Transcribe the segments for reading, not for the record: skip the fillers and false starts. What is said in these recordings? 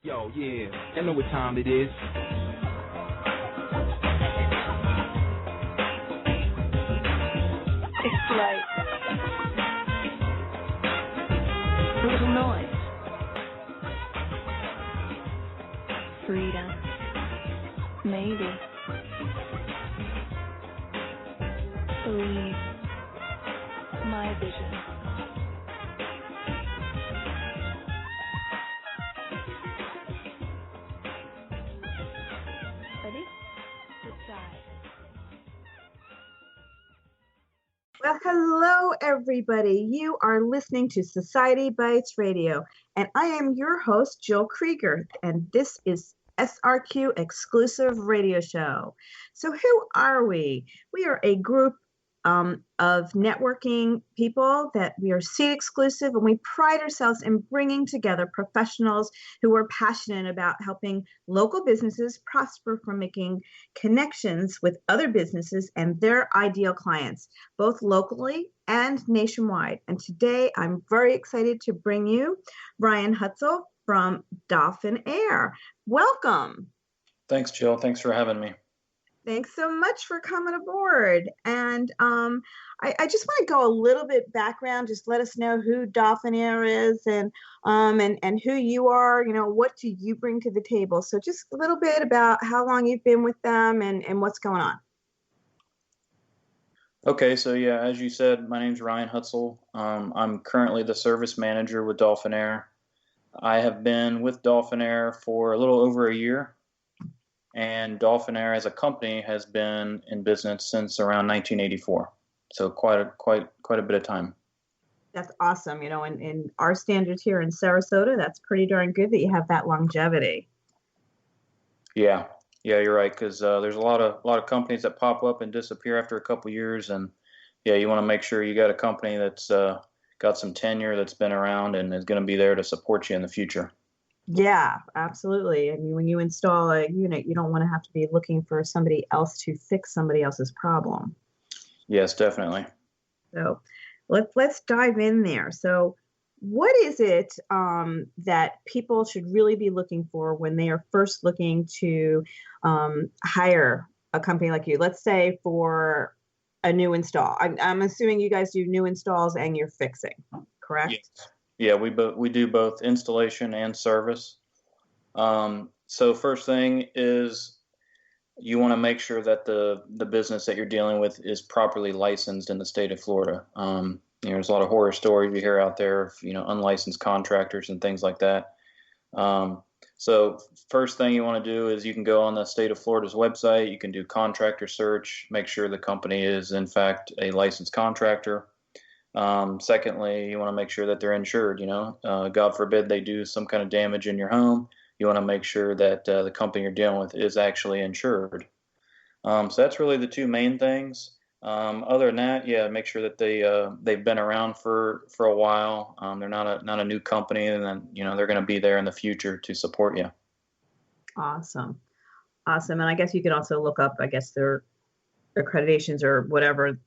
Yo, yeah, I know what time it is. It's like a little noise. Freedom. Maybe. Believe my vision. Ready? Decide. Well, hello, everybody. You are listening to Society Bites Radio, and I am your host, Jill Krieger, and this is SRQ exclusive radio show. So who are we? We are a group of networking people that we are seat exclusive, and we pride ourselves in bringing together professionals who are passionate about helping local businesses prosper from making connections with other businesses and their ideal clients, both locally and nationwide. And today I'm very excited to bring you Ryan HUTZEL from DOLPHIN AIR. Welcome. Thanks, Jill. Thanks for having me. Thanks so much for coming aboard. And I just want to go a little bit background. Just let us know who DOLPHIN AIR is and who you are. You know, what do you bring to the table? So just a little bit about how long you've been with them and what's going on. Okay, so yeah, as you said, my name's Ryan HUTZEL. I'm currently the service manager with DOLPHIN AIR. I have been with DOLPHIN AIR for a little over a year. And DOLPHIN AIR as a company has been in business since around 1984. So quite a bit of time. That's awesome. You know, in our standards here in Sarasota, that's pretty darn good that you have that longevity. Yeah, you're right. Because there's a lot of companies that pop up and disappear after a couple years, and yeah, you want to make sure you got a company that's got some tenure, that's been around, and is going to be there to support you in the future. Yeah, absolutely. I mean, when you install a unit, you don't want to have to be looking for somebody else to fix somebody else's problem. Yes, definitely. So let's dive in there. So what is it that people should really be looking for when they are first looking to hire a company like you? Let's say for a new install. I'm assuming you guys do new installs and you're fixing, correct? Yes. Yeah, we do both installation and service. So first thing is you want to make sure that the business that you're dealing with is properly licensed in the state of Florida. There's a lot of horror stories you hear out there of, unlicensed contractors and things like that. So first thing you want to do is you can go on the state of Florida's website. You can do contractor search, make sure the company is in fact a licensed contractor. Secondly, you want to make sure that they're insured. God forbid they do some kind of damage in your home. You want to make sure that the company you're dealing with is actually insured. So that's really the two main things. Other than that, yeah, make sure that they've been around for a while. They're not a new company, and then they're going to be there in the future to support you. Awesome. And I guess you could also look up, I guess, their accreditations or whatever.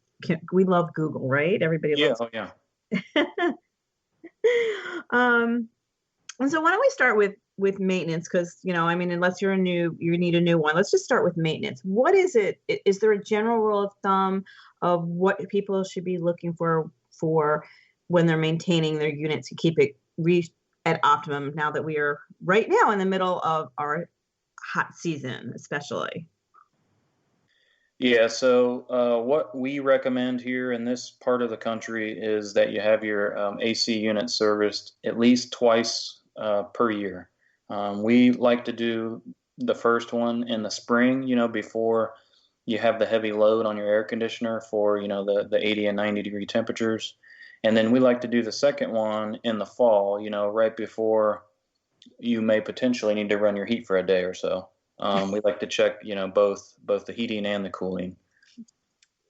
We love Google, right? Everybody loves. Yeah. And so why don't we start with maintenance? Because unless you need a new one. Let's just start with maintenance. What is it? Is there a general rule of thumb of what people should be looking for when they're maintaining their units to keep it at optimum? Now that we are right now in the middle of our hot season, especially. Yeah, so what we recommend here in this part of the country is that you have your AC unit serviced at least twice per year. We like to do the first one in the spring, before you have the heavy load on your air conditioner for, the 80 and 90 degree temperatures. And then we like to do the second one in the fall, right before you may potentially need to run your heat for a day or so. We like to check, both the heating and the cooling.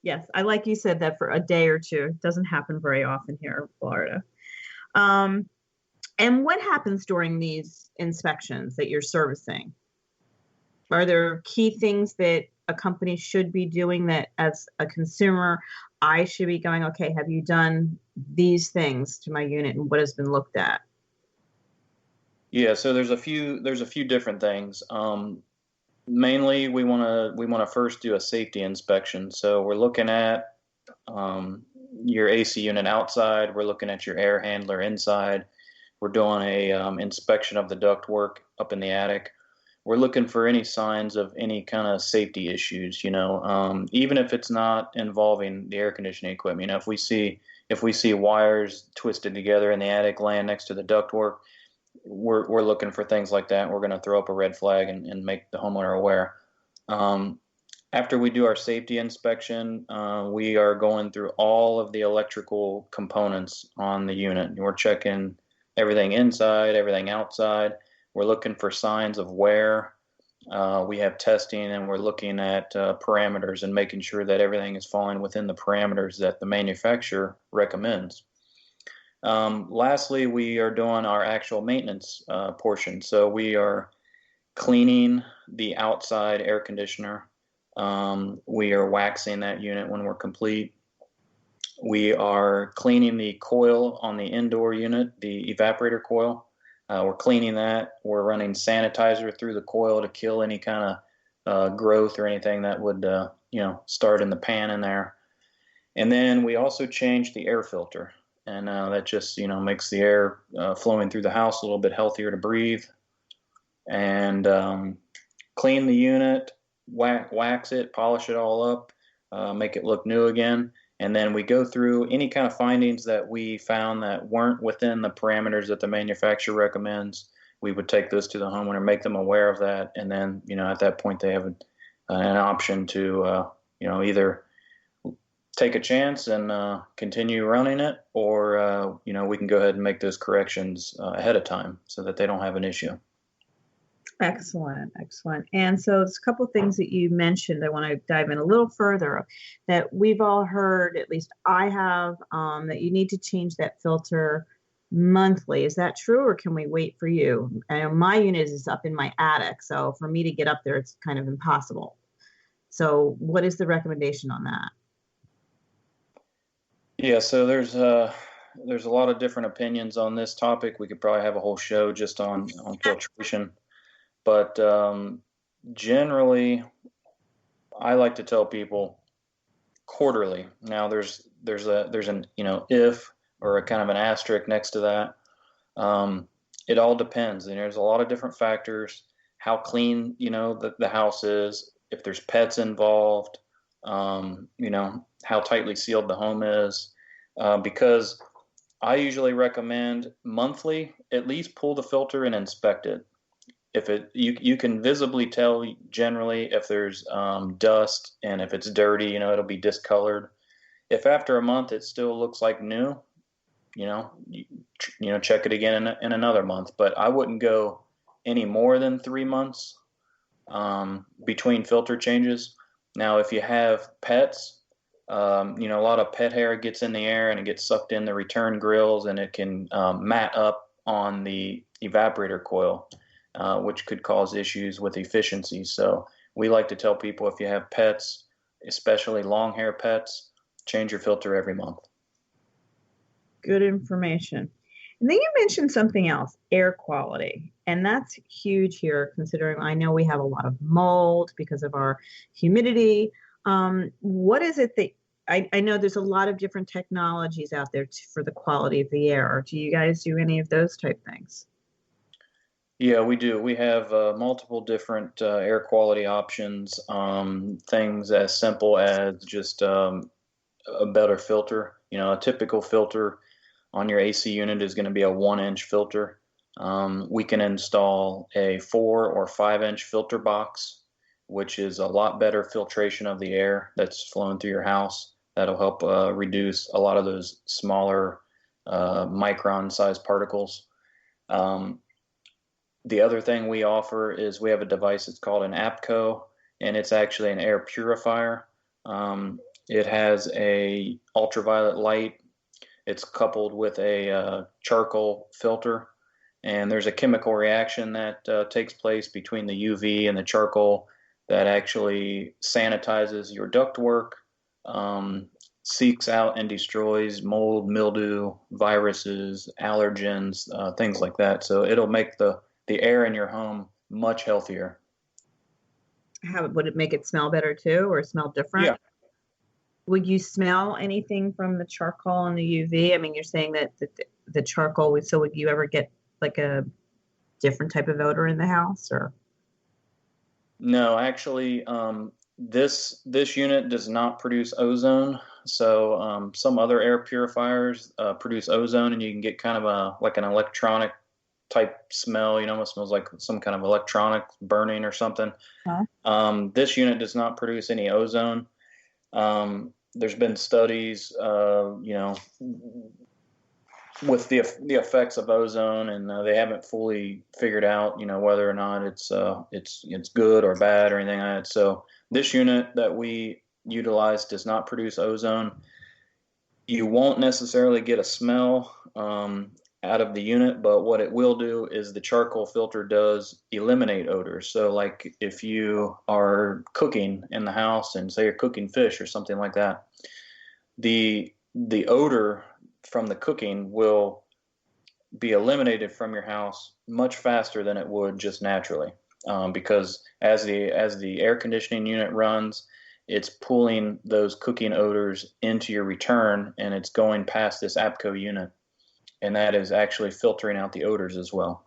Yes, I like you said that for a day or two. It doesn't happen very often here in Florida. And what happens during these inspections that you're servicing? Are there key things that a company should be doing that as a consumer, I should be going, okay, have you done these things to my unit and what has been looked at? Yeah, so there's a few different things. Mainly, we want to first do a safety inspection. So we're looking at um, your AC unit outside. We're looking at your air handler inside. We're doing a inspection of the ductwork up in the attic. We're looking for any signs of any kind of safety issues. Even if it's not involving the air conditioning equipment. If we see wires twisted together in the attic, laying next to the ductwork, we're looking for things like that. We're going to throw up a red flag and make the homeowner aware. Um, After we do our safety inspection, we are going through all of the electrical components on the unit. We're checking everything inside, everything outside. We're looking for signs of wear. We have testing, and we're looking at parameters and making sure that everything is falling within the parameters that the manufacturer recommends. Lastly, we are doing our actual maintenance portion. So we are cleaning the outside air conditioner. We are waxing that unit when we're complete. We are cleaning the coil on the indoor unit, the evaporator coil. We're cleaning that. We're running sanitizer through the coil to kill any kind of growth or anything that would, start in the pan in there. And then we also change the air filter, and that just, makes the air flowing through the house a little bit healthier to breathe. And clean the unit, wax it, polish it all up, make it look new again. And then we go through any kind of findings that we found that weren't within the parameters that the manufacturer recommends. We would take those to the homeowner, make them aware of that, and then, at that point they have an option to, either take a chance and continue running it, or we can go ahead and make those corrections ahead of time so that they don't have an issue. Excellent, excellent. And so there's a couple of things that you mentioned I want to dive in a little further, that we've all heard, at least I have, that you need to change that filter monthly. Is that true, or can we wait for you? I know my unit is up in my attic, so for me to get up there, it's kind of impossible. So what is the recommendation on that? Yeah, so there's a lot of different opinions on this topic. We could probably have a whole show just on filtration. But generally, I like to tell people quarterly. Now, there's an if or a kind of an asterisk next to that. It all depends, and there's a lot of different factors. How clean the house is, if there's pets involved, how tightly sealed the home is. Because I usually recommend monthly, at least pull the filter and inspect it. If you can visibly tell generally if there's dust, and if it's dirty, it'll be discolored. If after a month it still looks like new, check it again in another month. But I wouldn't go any more than 3 months between filter changes. Now, if you have pets, a lot of pet hair gets in the air and it gets sucked in the return grills, and it can mat up on the evaporator coil. Which could cause issues with efficiency. So we like to tell people, if you have pets, especially long hair pets, change your filter every month. Good information. And then you mentioned something else, air quality. And that's huge here, considering I know we have a lot of mold because of our humidity. What is it that I know there's a lot of different technologies out there for the quality of the air. Do you guys do any of those type things? Yeah, we do. We have multiple different air quality options, things as simple as just a better filter. A typical filter on your AC unit is going to be a 1-inch filter. We can install a 4 or 5-inch filter box, which is a lot better filtration of the air that's flowing through your house. That'll help reduce a lot of those smaller micron-sized particles. The other thing we offer is we have a device that's called an APCO, and it's actually an air purifier. It has a ultraviolet light. It's coupled with a charcoal filter, and there's a chemical reaction that takes place between the UV and the charcoal that actually sanitizes your ductwork, seeks out and destroys mold, mildew, viruses, allergens, things like that. So it'll make the air in your home much healthier. How would it make it smell better too, or smell different? Yeah. Would you smell anything from the charcoal and the UV? I mean, you're saying that the charcoal would, so would you ever get like a different type of odor in the house, or? No, actually, this unit does not produce ozone. So some other air purifiers produce ozone, and you can get kind of like an electronic type smell. You know, it smells like some kind of electronic burning or something. Huh? This unit does not produce any ozone. There's been studies, with the effects of ozone, and they haven't fully figured out, whether or not it's good or bad or anything like that. So this unit that we utilize does not produce ozone. You won't necessarily get a smell out of the unit, but what it will do is the charcoal filter does eliminate odors. So like if you are cooking in the house and say you're cooking fish or something like that, the odor from the cooking will be eliminated from your house much faster than it would just naturally, because as the air conditioning unit runs, it's pulling those cooking odors into your return, and it's going past this APCO unit, and that is actually filtering out the odors as well.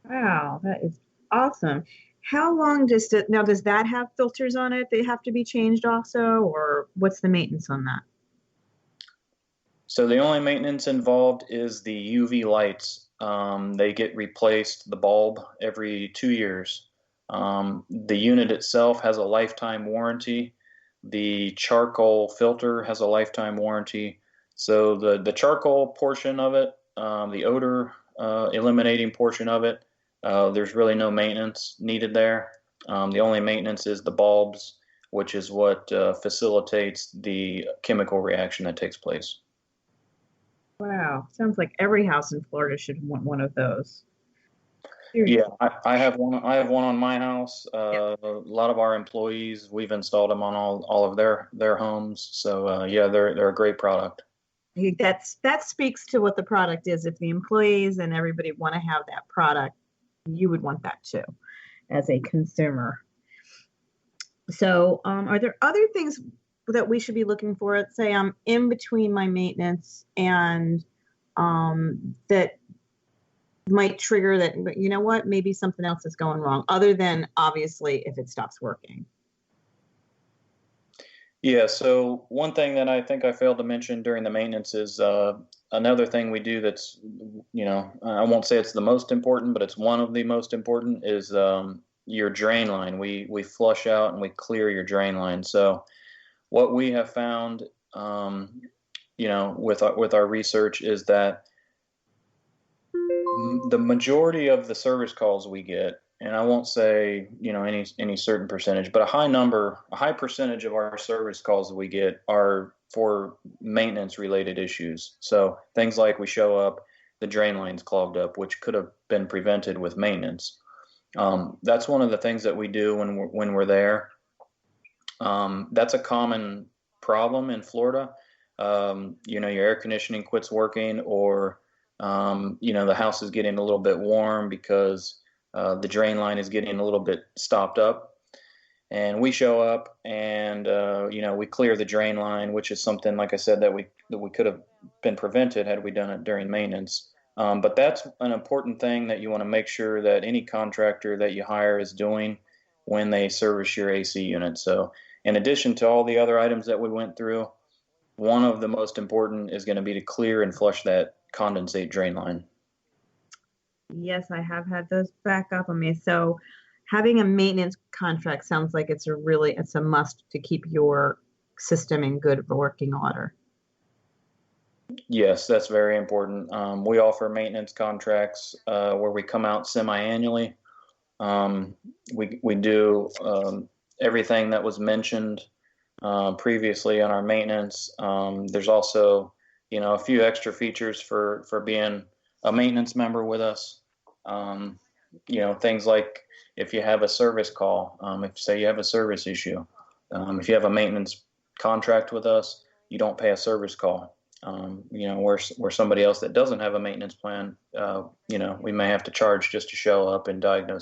Wow, that is awesome. How long does that have filters on it? They have to be changed also, or what's the maintenance on that? So the only maintenance involved is the UV lights. They get replaced, the bulb, every 2 years. The unit itself has a lifetime warranty. The charcoal filter has a lifetime warranty. So the charcoal portion of it, the odor eliminating portion of it, there's really no maintenance needed there. The only maintenance is the bulbs, which is what facilitates the chemical reaction that takes place. Wow, sounds like every house in Florida should want one of those. Yeah, I have one. I have one on my house. Yeah. A lot of our employees, we've installed them on all of their homes. So yeah, they're a great product. That speaks to what the product is. If the employees and everybody want to have that product, you would want that too, as a consumer. So, are there other things that we should be looking for? Let's say I'm in between my maintenance and that might trigger that, but you know what, maybe something else is going wrong, other than obviously if it stops working. Yeah, so one thing that I think I failed to mention during the maintenance is another thing we do that's, I won't say it's the most important, but it's one of the most important is your drain line. We flush out and we clear your drain line. So what we have found, with our research is that the majority of the service calls we get, and I won't say, any certain percentage, but a high percentage of our service calls that we get are for maintenance related issues. So things like we show up, the drain line's clogged up, which could have been prevented with maintenance. That's one of the things that we do when we're there. That's a common problem in Florida. Your air conditioning quits working, or the house is getting a little bit warm because the drain line is getting a little bit stopped up, and we show up and we clear the drain line, which is something, like I said, that we could have been prevented had we done it during maintenance. But that's an important thing that you want to make sure that any contractor that you hire is doing when they service your AC unit. So in addition to all the other items that we went through, one of the most important is going to be to clear and flush that condensate drain line. Yes, I have had those back up on me. So having a maintenance contract sounds like it's a must to keep your system in good working order. Yes, that's very important. We offer maintenance contracts where we come out semi-annually. We do everything that was mentioned previously on our maintenance. There's also, a few extra features for being a maintenance member with us. Things like if you have a service call, if say you have a service issue, if you have a maintenance contract with us, you don't pay a service call. Where somebody else that doesn't have a maintenance plan, we may have to charge just to show up and diagnose